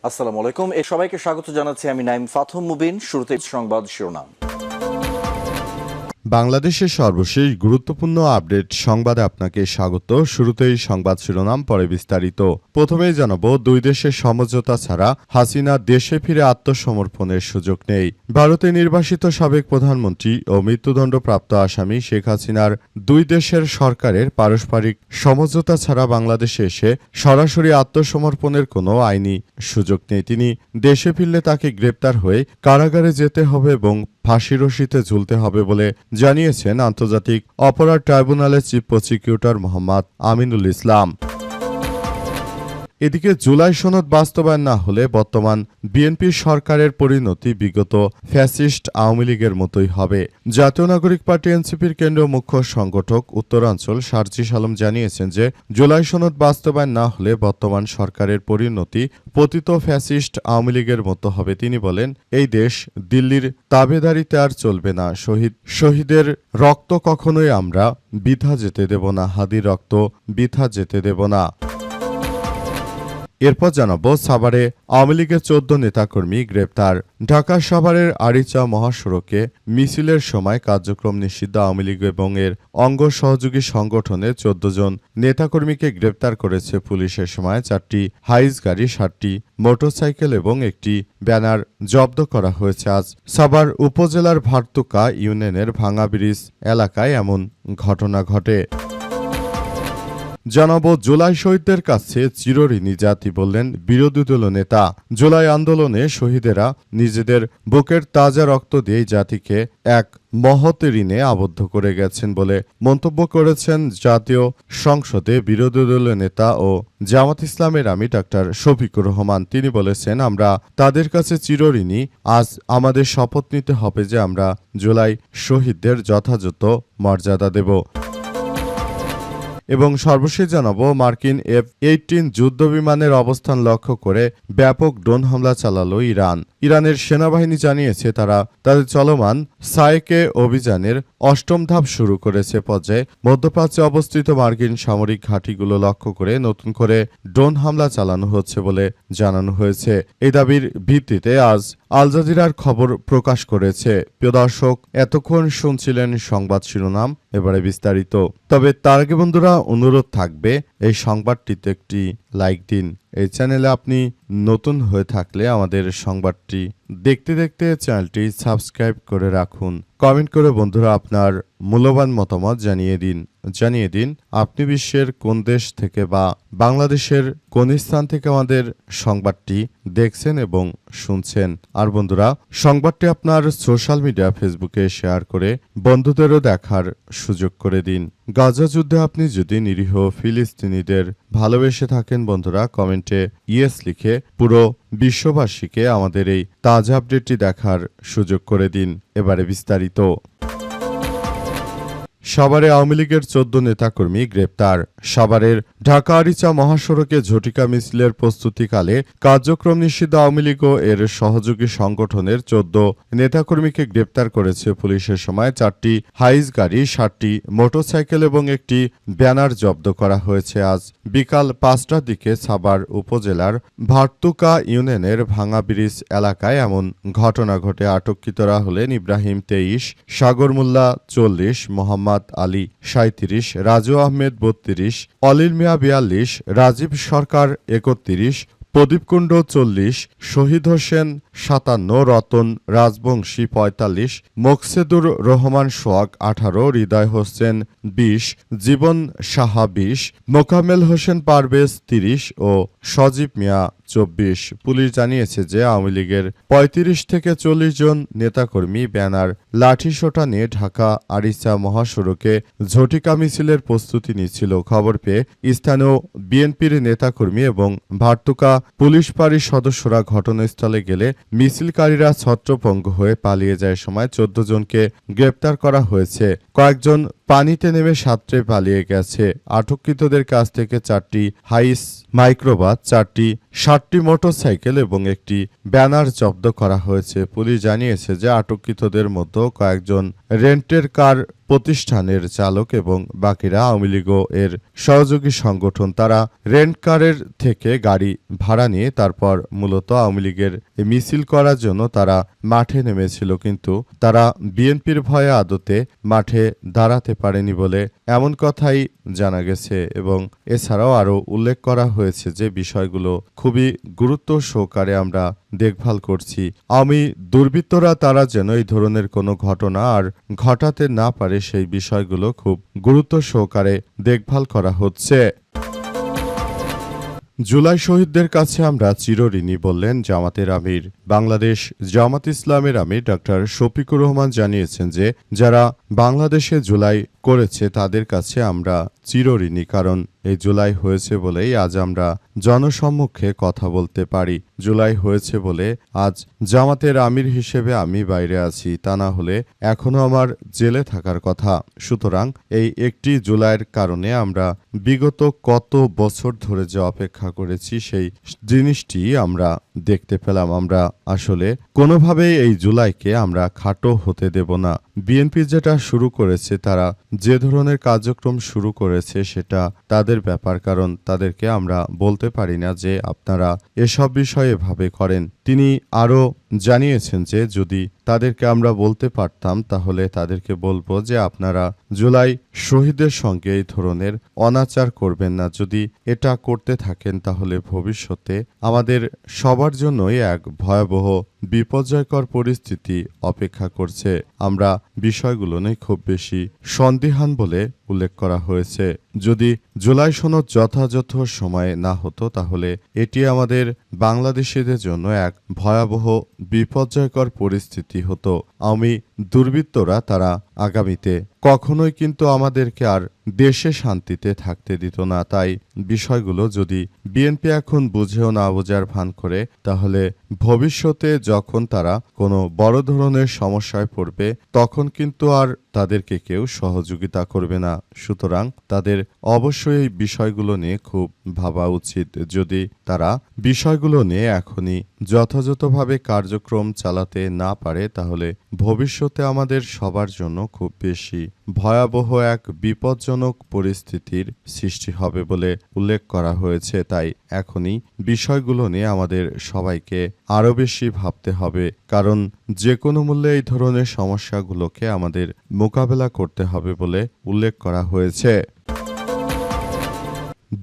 আসসালামু আলাইকুম। সবাইকে স্বাগত জানাচ্ছি আমি নাইম ফাথম মুবিন। শুরুতে সংবাদ শিরোনাম। বাংলাদেশের সর্বশেষ গুরুত্বপূর্ণ আপডেট সংবাদে আপনাকে স্বাগত। শুরুতেই সংবাদ শিরোনাম, পরে বিস্তারিত। প্রথমেই জানাবো, দুই দেশের সমঝোতা ছাড়া হাসিনা দেশে ফিরে আত্মসমর্পণের সুযোগ নেই। ভারতে নির্বাসিত সাবেক প্রধানমন্ত্রী ও মৃত্যুদণ্ডপ্রাপ্ত আসামি শেখ হাসিনার দুই দেশের সরকারের পারস্পরিক সমঝোতা ছাড়া বাংলাদেশে এসে সরাসরি আত্মসমর্পণের কোনো আইনি সুযোগ নেই। তিনি দেশে ফিরলে তাকে গ্রেপ্তার হয়ে কারাগারে যেতে হবে এবং ফাঁসি রশিতে ঝুলতে হবে বলে জানিয়েছেন আন্তর্জাতিক অপরাধ ট্রাইব্যুনালের চিফ প্রসিকিউটর মোহাম্মদ আমিনুল ইসলাম। এদিকে জুলাই সনদ বাস্তবায়ন না হলে বর্তমান বিএনপি সরকারের পরিণতি বিগত ফ্যাসিস্ট আওয়ামী লীগের মতোই হবে। জাতীয় নাগরিক পার্টি এনসিপির কেন্দ্রীয় মুখ্য সংগঠক উত্তরাঞ্চল সার্জিস আলম জানিয়েছেন যে জুলাই সনদ বাস্তবায়ন না হলে বর্তমান সরকারের পরিণতি পতিত ফ্যাসিস্ট আওয়ামী লীগের মতো হবে। তিনি বলেন, এই দেশ দিল্লির তাবেদারিতে আর চলবে না। শহীদের রক্ত কখনোই আমরা বৃথা যেতে দেব না। হাদির রক্ত বৃথা যেতে দেব না। এরপর জানাবো, সাভারে আওয়ামী লীগের 14 নেতাকর্মী গ্রেপ্তার। ঢাকা সাভারের আরিচা মহাসড়কে মিছিলের সময় কার্যক্রম নিষিদ্ধ আওয়ামী লীগ এবং এর অঙ্গ সহযোগী সংগঠনের 14 জন নেতাকর্মীকে গ্রেপ্তার করেছে পুলিশের সময় 4টি হাইস গাড়ি, 7টি মোটরসাইকেল এবং একটি ব্যানার জব্দ করা হয়েছে। আজ সাভার উপজেলার ভারতুকা ইউনিয়নের ভাঙা ব্রিজ এলাকায় এমন ঘটনা ঘটে। জানাবো, জুলাই শহীদদের কাছে চিরঋণী জাতি বললেন বিরোধী দল নেতা। জুলাই আন্দোলনে শহীদেরা নিজেদের বুকের তাজা রক্ত দিয়ে জাতিকে এক মহৎ ঋণে আবদ্ধ করে গেছেন বলে মন্তব্য করেছেন জাতীয় সংসদে বিরোধী দলীয় নেতা ও জামাত ইসলামের আমির ডাক্তার শফিকুর রহমান। তিনি বলেছেন, আমরা তাদের কাছে চিরঋণী। আজ আমাদের শপথ নিতে হবে যে আমরা জুলাই শহীদদের যথাযথ মর্যাদা দেব। এবং সর্বশেষ জানাবো, মার্কিন F-18 যুদ্ধবিমানের অবস্থান লক্ষ্য করে ব্যাপক ড্রোন হামলা চালালো ইরান। ইরানের সেনাবাহিনী জানিয়েছে তারা তাদের চলমান সায়েকে অভিযানের 8ম ধাপ শুরু করেছে। পর্যায়ে মধ্যপ্রাচ্যে অবস্থিত মার্কিন সামরিক ঘাঁটিগুলো লক্ষ্য করে নতুন করে ড্রোন হামলা চালানো হচ্ছে বলে জানানো হয়েছে। এই দাবির ভিত্তিতে আজ আল জাজিরার খবর প্রকাশ করেছে। প্রিয় দর্শক, এতক্ষণ শুনছিলেন সংবাদ শিরোনাম, এবারে বিস্তারিত। তবে তার আগে বন্ধুরা, অনুরোধ থাকবে এই সংবাদটিতে একটি লাইক দিন। এই চ্যানেলে আপনি নতুন হয়ে থাকলে আমাদের সংবাদটি দেখতে দেখতে চ্যানেলটি সাবস্ক্রাইব করে রাখুন। কমেন্ট করে বন্ধুরা আপনার মূল্যবান মতামত জানিয়ে দিন আপনি বিশ্বের কোন দেশ থেকে বা বাংলাদেশের কোন স্থান থেকে আমাদের সংবাদটি দেখছেন এবং শুনছেন। আর বন্ধুরা, সংবাদটি আপনার সোশ্যাল মিডিয়া ফেসবুকে শেয়ার করে বন্ধুদেরও দেখার সুযোগ করে দিন। গাজা যুদ্ধে আপনি যদি নিরীহ ফিলিস্তিনিদের ভালোবেসে থাকেন বন্ধুরা, কমেন্টে ইয়েস লিখে পুরো বিশ্ববাসীকে আমাদের এই তাজা আপডেটটি দেখার সুযোগ করে দিন। এবারে বিস্তারিত। সাভারে আওয়ামী লীগের 14 নেতাকর্মী গ্রেপ্তার। সাভারের ঢাকা আরিচা মহাসড়কে ঝটিকা মিছিলের প্রস্তুতিকালে কার্যক্রম নিষিদ্ধ আওয়ামী লীগ ও এর সহযোগী সংগঠনের 14 নেতাকর্মীকে গ্রেপ্তার করেছে পুলিশের সময় 4টি হাইস গাড়ি, 7টি মোটরসাইকেল এবং একটি ব্যানার জব্দ করা হয়েছে। আজ বিকাল 5টার দিকে সাভার উপজেলার ভারতুকা ইউনিয়নের ভাঙা ব্রিজ এলাকায় এমন ঘটনা ঘটে। আটককৃতরা হলেন ইব্রাহিম 23, সাগর মোল্লা 40, মোহাম্মদ আলী 37, রাজু আহমেদ 32, অলিল মিয়া 42, রাজীব সরকার 31, প্রদীপ কুণ্ড 40, শহীদ হোসেন 57, রতন রাজবংশী 45, মোকসেদুর রহমান সোহাগ 18, হৃদয় হোসেন 20, জীবন সাহা 20, মোকামেল হোসেন পারভেজ 30 ও সজীব মিয়া 24। পুলিশ জানিয়েছে যে আওয়ামী লীগের 35 থেকে 40 জন নেতাকর্মী ব্যানার, লাঠিসোঁটা নিয়ে ঢাকা আরিচা মহাসড়কে ঝটিকা মিছিলের প্রস্তুতি নিচ্ছিল। খবর পেয়ে স্থানীয় বিএনপির নেতাকর্মী এবং ভারতুকা পুলিশ ফাঁড়ির সদস্যরা ঘটনাস্থলে গেলে মিছিলকারীরা ছত্রভঙ্গ হয়ে পালিয়ে যায়। সময় 14 জনকে গ্রেপ্তার করা হয়েছে। কয়েকজন পানিতে নেমে সাঁতরে পালিয়ে গেছে। আটককৃতদের কাছ থেকে 4টি হাইস মাইক্রোবাস, 7টি মোটরসাইকেল এবং একটি ব্যানার জব্দ করা হয়েছে। পুলিশ জানিয়েছে যে আটককৃতদের মধ্যে কয়েকজন রেন্টের কার প্রতিষ্ঠানের চালক এবং বাকিরা আওয়ামী লীগ এর সহযোগী সংগঠন। তারা রেন্ট কারের থেকে গাড়ি ভাড়া নিয়ে তারপর মূলত আওয়ামী লীগের মিছিল করার জন্য তারা মাঠে নেমেছিল, কিন্তু তারা বিএনপির ভয়ে আদতে মাঠে দাঁড়াতে পারেনি বলে এমন কথাই জানা গেছে। এবং এছাড়াও আরও উল্লেখ করা হয়েছে যে বিষয়গুলো খুবই গুরুত্ব সহকারে আমরা দেখভাল করছি। আওয়ামী দুর্বৃত্তরা তারা যেন এই ধরনের কোনো ঘটনা আর ঘটাতে না পারে সেই বিষয়গুলো খুব গুরুত্ব সহকারে দেখভাল করা হচ্ছে। জুলাই শহীদদের কাছে আমরা চিরঋণী, বললেন জামাতের আমির। বাংলাদেশ জামাত ইসলামের আমির ডক্টর শফিকুর রহমান জানিয়েছেন যে যারা বাংলাদেশে জুলাই করেছে তাদের কাছে আমরা চিরঋণী, কারণ এই জুলাই হয়েছে বলেই আজ আমরা জনসম্মুখে কথা বলতে পারি। জুলাই হয়েছে বলে আজ জামাতের আমির হিসেবে আমি বাইরে আছি, তা না হলে এখনো আমার জেলে থাকার কথা। সুতরাং এই একটি জুলাইয়ের কারণে আমরা বিগত কত বছর ধরে যে অপেক্ষা করেছি সেই জিনিসটি আমরা দেখতে পেলাম। আমরা আসলে কোনোভাবেই এই জুলাইকে আমরা খাটো হতে দেব না। বিএনপি যেটা শুরু করেছে, তারা যে ধরনের কার্যক্রম শুরু করেছে সেটা তাদের ব্যাপার, কারণ তাদেরকে আমরা বলতে পারি না যে আপনারা এসব বিষয়ে এভাবে করেন। তিনি আরও জানিয়েছেন যে যদি তাদেরকে আমরা বলতে পারতাম তাহলে তাদেরকে বলবো যে আপনারা জুলাই শহীদের সঙ্গে এই ধরনের অনাচার করবেন না। যদি এটা করতে থাকেন তাহলে ভবিষ্যতে আমাদের সবার জন্যই এক ভয়াবহ বিপর্যয়কর পরিস্থিতি অপেক্ষা করছে। আমরা বিষয়গুলো নিয়ে খুব বেশি সন্দিহান বলে উল্লেখ করা হয়েছে। যদি জুলাই সনদ যথাযথ সময়ে না হতো তাহলে এটি আমাদের বাংলাদেশিদের জন্য এক ভয়াবহ বিপর্যয়কর পরিস্থিতি হতো। আওয়ামী দুর্বৃত্তরা তারা আগামীতে কখনোই কিন্তু আমাদেরকে আর দেশে শান্তিতে থাকতে দিত না। তাই বিষয়গুলো যদি বিএনপি এখন বুঝেও না বোঝার ভান করে, তাহলে ভবিষ্যতে যখন তারা কোনো বড় ধরনের সমস্যায় পড়বে তখন কিন্তু আর তাদেরকে কেউ সহযোগিতা করবে না। সুতরাং তাদের অবশ্যই এই বিষয়গুলো নিয়ে খুব ভাবা উচিত। যদি তারা বিষয়গুলো নিয়ে এখনই যথাযথভাবে কার্যক্রম চালাতে না পারে তাহলে ভবিষ্যতে আমাদের সবার জন্য খুব বেশি ভয়াবহ এক বিপজ্জনক পরিস্থিতির সৃষ্টি হবে বলে উল্লেখ করা হয়েছে। তাই এখনই বিষয়গুলো নিয়ে আমাদের সবাইকে আরও বেশি ভাবতে হবে, কারণ যে কোনো মূল্যে এই ধরনের সমস্যাগুলোকে আমাদের মোকাবেলা করতে হবে বলে উল্লেখ করা হয়েছে।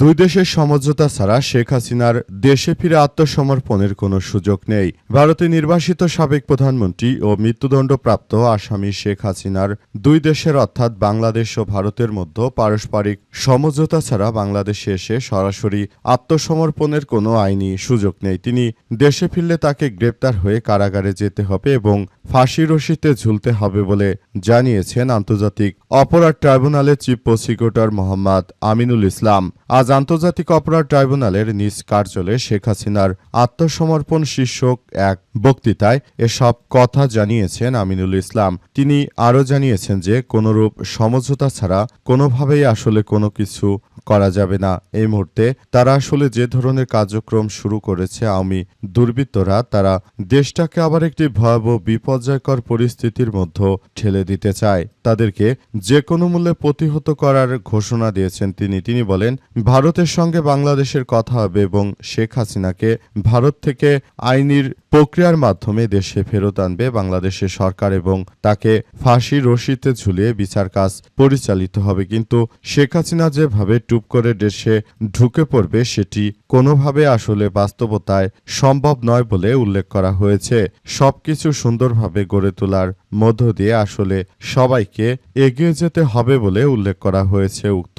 দুই দেশের সমঝোতা ছাড়া শেখ হাসিনার দেশে ফিরে আত্মসমর্পণের কোনো সুযোগ নেই। ভারতে নির্বাসিত সাবেক প্রধানমন্ত্রী ও মৃত্যুদণ্ডপ্রাপ্ত আসামি শেখ হাসিনার দুই দেশের অর্থাৎ বাংলাদেশ ও ভারতের মধ্যে পারস্পরিক সমঝোতা ছাড়া বাংলাদেশে এসে সরাসরি আত্মসমর্পণের কোনো আইনি সুযোগ নেই। তিনি দেশে ফিরলে তাকে গ্রেপ্তার হয়ে কারাগারে যেতে হবে এবং ফাঁসি রশিতে ঝুলতে হবে বলে জানিয়েছেন আন্তর্জাতিক অপরাধ ট্রাইব্যুনালের চিফ প্রসিকিউটর মোহাম্মদ আমিনুল ইসলাম। আজ আন্তর্জাতিক অপরাধ ট্রাইব্যুনালের নিজ কার্যালয়ে শেখ হাসিনার আত্মসমর্পণ শীর্ষক এক বক্তৃতায় এসব কথা জানিয়েছেন আমিনুল ইসলাম। তিনি আরও জানিয়েছেন যে কোনরূপ সমঝোতা ছাড়া কোনোভাবেই আসলে কোনো কিছু করা যাবে না। এই মুহূর্তে তারা আসলে যে ধরনের কার্যক্রম শুরু করেছে আওয়ামী দুর্বৃত্তরা, তারা দেশটাকে আবার একটি ভয়াবহ বিপর্যয়কর পরিস্থিতির মধ্যে ঠেলে দিতে চায়। তাদেরকে যে কোনো মূল্যে প্রতিহত করার ঘোষণা দিয়েছেন তিনি বলেন ভারতের সঙ্গে বাংলাদেশের কথা হবে এবং শেখ হাসিনাকে ভারত থেকে আইনির প্রক্রিয়ার মাধ্যমে দেশে ফেরত আনবে বাংলাদেশের সরকার এবং তাকে ফাঁসি রশিতে ঝুলিয়ে বিচার কাজ পরিচালিত হবে। কিন্তু শেখ হাসিনা যেভাবে টুপ করে দেশে ঢুকে পড়বে সেটি কোনোভাবে আসলে বাস্তবতায় সম্ভব নয় বলে উল্লেখ করা হয়েছে। সবকিছু সুন্দরভাবে গড়ে তোলার মধ্য দিয়ে আসলে সবাইকে এগিয়ে যেতে হবে বলে উল্লেখ করা হয়েছে। উক্ত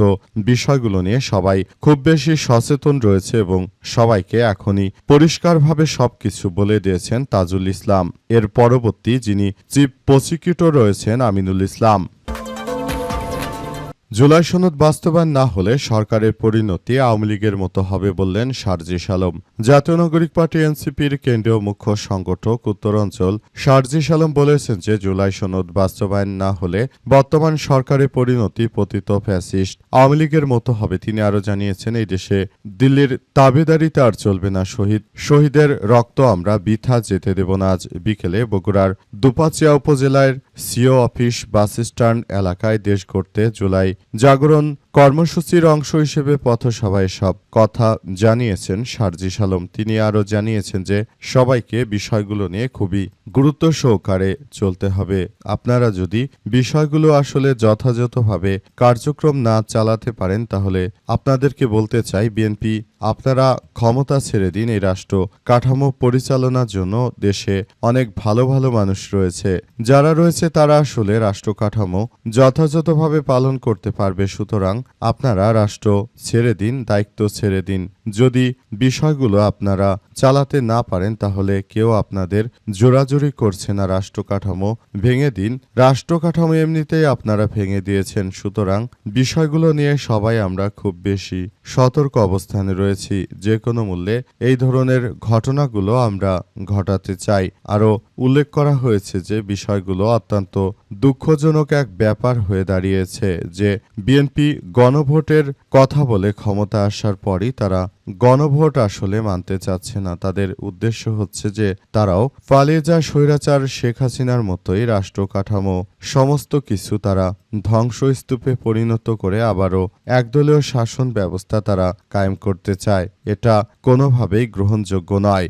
বিষয়গুলো নিয়ে সবাই খুব বেশি সচেতন রয়েছে এবং সবাইকে এখনই পরিষ্কারভাবে সবকিছু বলে দিয়েছেন তাজুল ইসলাম। এর পরবর্তী যিনি চিফ প্রসিকিউটর রয়েছেন আমিনুল ইসলাম। জুলাই সনদ বাস্তবায়ন না হলে সরকারের পরিণতি আওয়ামী লীগের মতো হবে বললেন সার্জিস আলম। জাতীয় নাগরিক পার্টি এনসিপির কেন্দ্রীয় মুখ্য সংগঠক উত্তরাঞ্চল সার্জিস আলম বলেছেন যে জুলাই সনদ বাস্তবায়ন না হলে বর্তমান সরকারের পরিণতি পতিত ফ্যাসিস্ট আওয়ামী লীগের মতো হবে। তিনি আরও জানিয়েছেন এই দেশে দিল্লির তাবেদারিতে আর চলবে না। শহীদের রক্ত আমরা বৃথা যেতে দেব না। আজ বিকেলে বগুড়ার দুপাচিয়া উপজেলার সিও অফিস, বাসস্ট্যান্ড এলাকায় দেশ গড়তে জুলাই জাগরণ কর্মসূচির অংশ হিসেবে পথসভায় সব কথা জানিয়েছেন সার্জিস আলম। তিনি আরও জানিয়েছেন যে সবাইকে বিষয়গুলো নিয়ে খুবই গুরুত্ব সহকারে চলতে হবে। আপনারা যদি বিষয়গুলো আসলে যথাযথভাবে কার্যক্রম না চালাতে পারেন তাহলে আপনাদেরকে বলতে চাই, বিএনপি আপনারা ক্ষমতা ছেড়ে দিন। এই রাষ্ট্র কাঠামো পরিচালনার জন্য দেশে অনেক ভালো ভালো মানুষ রয়েছে, যারা রয়েছে তারা আসলে রাষ্ট্র কাঠামো যথাযথভাবে পালন করতে পারবে। সুতরাং আপনারা রাষ্ট্র ছেড়ে দিন, দায়িত্ব ছেড়ে দিন। যদি বিষয়গুলো আপনারা চালাতে না পারেন তাহলে কেউ আপনাদের জোরাজুরি করছে না, রাষ্ট্র কাঠামো ভেঙে দিন। রাষ্ট্র কাঠামো এমনিতেই আপনারা ভেঙে দিয়েছেন। সুতরাং বিষয়গুলো নিয়ে সবাই আমরা খুব বেশি সতর্ক অবস্থানে রয়েছি। যে কোনো মূল্যে এই ধরনের ঘটনাগুলো আমরা ঘটাতে চাই। আরও উল্লেখ করা হয়েছে যে বিষয়গুলো অত্যন্ত দুঃখজনক এক ব্যাপার হয়ে দাঁড়িয়েছে যে বিএনপি গণভোটের কথা বলে ক্ষমতা আসার পরই তারা গণভোট আসলে মানতে চাচ্ছে না। তাদের উদ্দেশ্য হচ্ছে যে তারাও পালিয়ে যাওয়া স্বৈরাচার শেখ হাসিনার মতোই রাষ্ট্র কাঠামো সমস্ত কিছু তারা ধ্বংসস্তূপে পরিণত করে আবারও একদলীয় শাসন ব্যবস্থা তারা কায়েম করতে চায়। এটা কোনোভাবেই গ্রহণযোগ্য নয়।